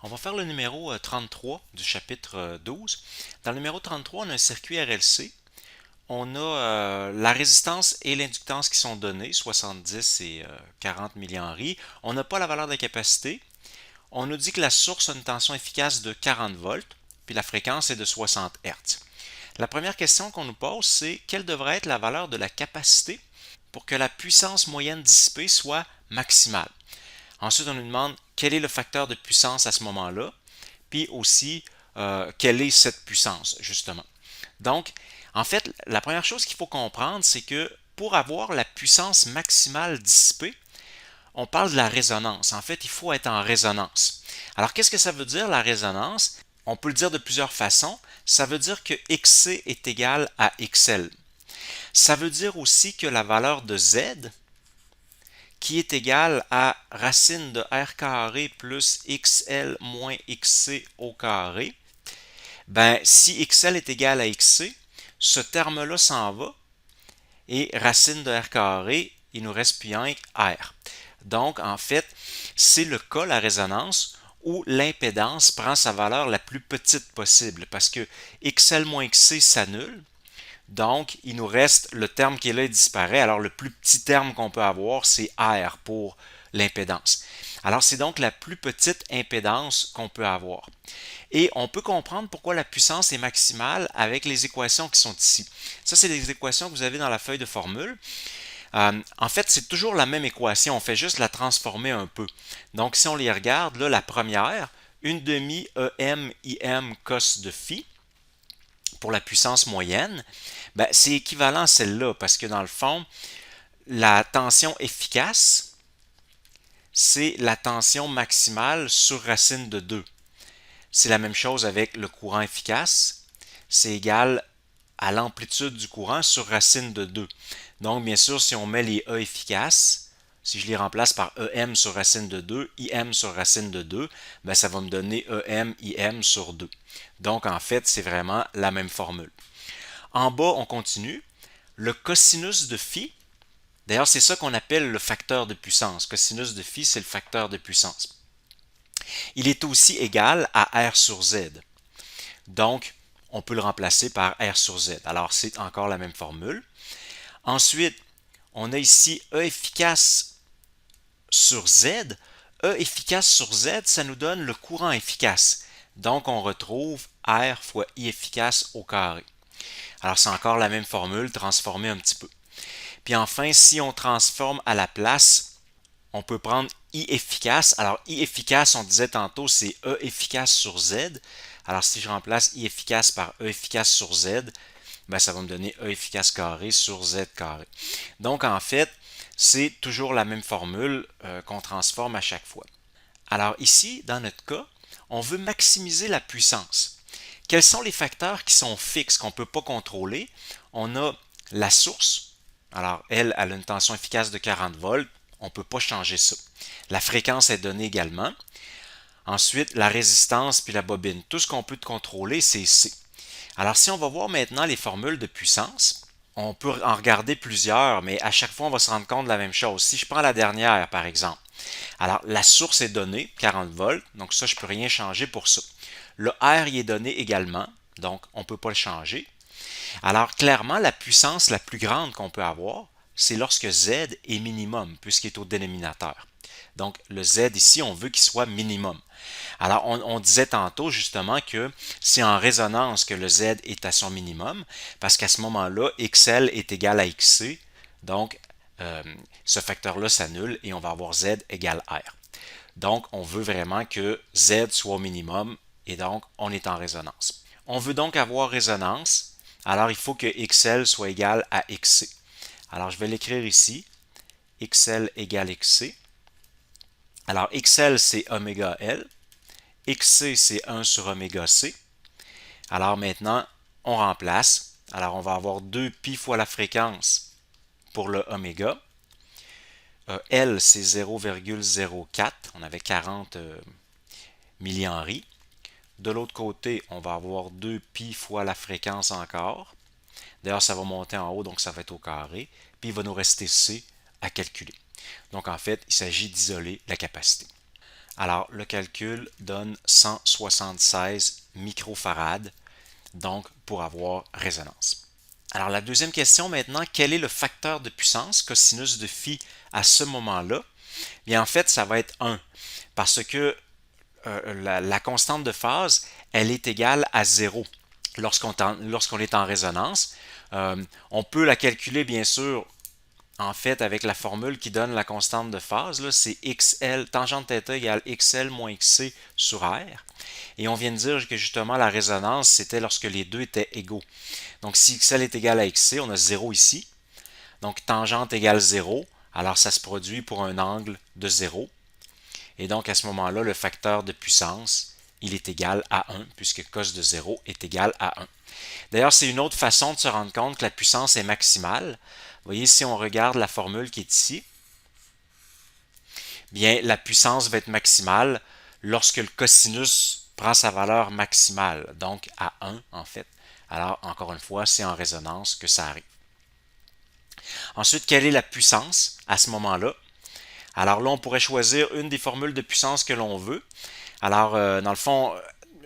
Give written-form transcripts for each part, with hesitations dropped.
On va faire le numéro 33 du chapitre 12. Dans le numéro 33, on a un circuit RLC. On a la résistance et l'inductance qui sont données, 70 et 40 millihenries. On n'a pas la valeur de la capacité. On nous dit que la source a une tension efficace de 40 volts, puis la fréquence est de 60 Hz. La première question qu'on nous pose, c'est quelle devrait être la valeur de la capacité pour que la puissance moyenne dissipée soit maximale. Ensuite, on nous demande quel est le facteur de puissance à ce moment-là, puis aussi quelle est cette puissance, justement. Donc, en fait, la première chose qu'il faut comprendre, c'est que pour avoir la puissance maximale dissipée, on parle de la résonance. En fait, il faut être en résonance. Alors, qu'est-ce que ça veut dire la résonance? On peut le dire de plusieurs façons. Ça veut dire que XC est égal à XL. Ça veut dire aussi que la valeur de Z, qui est égale à racine de R carré plus XL moins XC au carré, ben, si XL est égal à XC, ce terme-là s'en va et racine de R carré, il nous reste plus un R. Donc, en fait, c'est le cas, la résonance, où l'impédance prend sa valeur la plus petite possible parce que XL moins XC s'annule. Donc, il nous reste le terme qui est là, il disparaît. Alors, le plus petit terme qu'on peut avoir, c'est R pour l'impédance. Alors, c'est donc la plus petite impédance qu'on peut avoir. Et on peut comprendre pourquoi la puissance est maximale avec les équations qui sont ici. Ça, c'est les équations que vous avez dans la feuille de formule. En fait, c'est toujours la même équation, on fait juste la transformer un peu. Donc, si on les regarde, là, la première, une demi EM IM cos de phi pour la puissance moyenne, ben, c'est équivalent à celle-là parce que dans le fond, la tension efficace, c'est la tension maximale sur racine de 2. C'est la même chose avec le courant efficace. C'est égal à l'amplitude du courant sur racine de 2. Donc, bien sûr, si on met les E efficaces, si je les remplace par EM sur racine de 2, IM sur racine de 2, ben ça va me donner EM, IM sur 2. Donc, en fait, c'est vraiment la même formule. En bas, on continue. Le cosinus de phi, d'ailleurs, c'est ça qu'on appelle le facteur de puissance. Cosinus de phi, c'est le facteur de puissance. Il est aussi égal à R sur Z. Donc, on peut le remplacer par R sur Z. Alors, c'est encore la même formule. Ensuite, on a ici E efficace sur Z. E efficace sur Z, ça nous donne le courant efficace. Donc, on retrouve R fois I efficace au carré. Alors, c'est encore la même formule, transformée un petit peu. Puis enfin, si on transforme à la place, on peut prendre I efficace. Alors, I efficace, on disait tantôt, c'est E efficace sur Z. Alors, si je remplace I efficace par E efficace sur Z, ben, ça va me donner E efficace carré sur Z carré. Donc, en fait, c'est toujours la même formule qu'on transforme à chaque fois. Alors ici, dans notre cas, on veut maximiser la puissance. Quels sont les facteurs qui sont fixes, qu'on ne peut pas contrôler? On a la source. Alors, elle a une tension efficace de 40 volts. On ne peut pas changer ça. La fréquence est donnée également. Ensuite, la résistance puis la bobine. Tout ce qu'on peut contrôler, c'est C. Alors, si on va voir maintenant les formules de puissance, on peut en regarder plusieurs, mais à chaque fois, on va se rendre compte de la même chose. Si je prends la dernière, par exemple, alors la source est donnée, 40 volts, donc ça, je ne peux rien changer pour ça. Le R y est donné également, donc on ne peut pas le changer. Alors, clairement, la puissance la plus grande qu'on peut avoir, c'est lorsque Z est minimum, puisqu'il est au dénominateur. Donc, le Z ici, on veut qu'il soit minimum. Alors, on disait tantôt justement que c'est en résonance que le Z est à son minimum, parce qu'à ce moment-là, XL est égal à XC, donc ce facteur-là s'annule et on va avoir Z égale R. Donc, on veut vraiment que Z soit au minimum et donc on est en résonance. On veut donc avoir résonance, alors il faut que XL soit égal à XC. Alors, je vais l'écrire ici, XL égale XC. Alors, XL, c'est oméga L. XC, c'est 1 sur oméga C. Alors maintenant, on remplace. Alors, on va avoir 2 pi fois la fréquence pour le oméga. L, c'est 0,04. On avait 40 millihenries. De l'autre côté, on va avoir 2 pi fois la fréquence encore. D'ailleurs, ça va monter en haut, donc ça va être au carré. Puis il va nous rester C à calculer. Donc en fait, il s'agit d'isoler la capacité. Alors, le calcul donne 176 microfarad, donc pour avoir résonance. Alors, la deuxième question maintenant, quel est le facteur de puissance cosinus de phi à ce moment-là? Bien, en fait, ça va être 1, parce que la constante de phase, elle est égale à 0 lorsqu'on est en résonance. On peut la calculer, bien sûr, en fait, avec la formule qui donne la constante de phase, c'est XL, tangente θ égale XL moins XC sur R. Et on vient de dire que justement la résonance, c'était lorsque les deux étaient égaux. Donc si XL est égal à XC, on a 0 ici. Donc tangente égale 0, alors ça se produit pour un angle de 0. Et donc à ce moment-là, le facteur de puissance, il est égal à 1, puisque cos de 0 est égal à 1. D'ailleurs, c'est une autre façon de se rendre compte que la puissance est maximale. Vous voyez, si on regarde la formule qui est ici, bien, la puissance va être maximale lorsque le cosinus prend sa valeur maximale, donc à 1 en fait. Alors, encore une fois, c'est en résonance que ça arrive. Ensuite, quelle est la puissance à ce moment-là? Alors là, on pourrait choisir une des formules de puissance que l'on veut. Alors, dans le fond,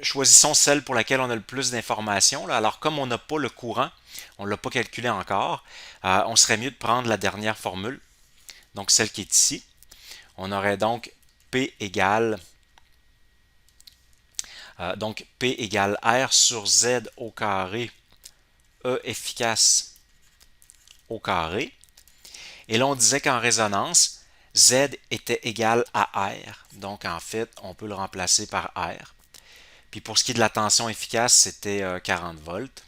choisissons celle pour laquelle on a le plus d'informations. Alors, comme on n'a pas le courant, on ne l'a pas calculé encore, on serait mieux de prendre la dernière formule, donc celle qui est ici. On aurait donc P égale R sur Z au carré, E efficace au carré. Et là, on disait qu'en résonance, Z était égal à R. Donc, en fait, on peut le remplacer par R. Puis pour ce qui est de la tension efficace, c'était 40 volts.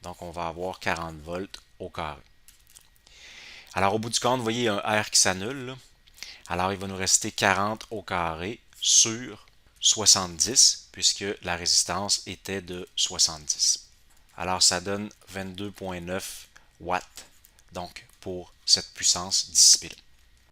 Donc, on va avoir 40 volts au carré. Alors, au bout du compte, vous voyez, il y a un R qui s'annule. Alors, il va nous rester 40 au carré sur 70, puisque la résistance était de 70. Alors, ça donne 22,9 watts, donc, pour cette puissance dissipée.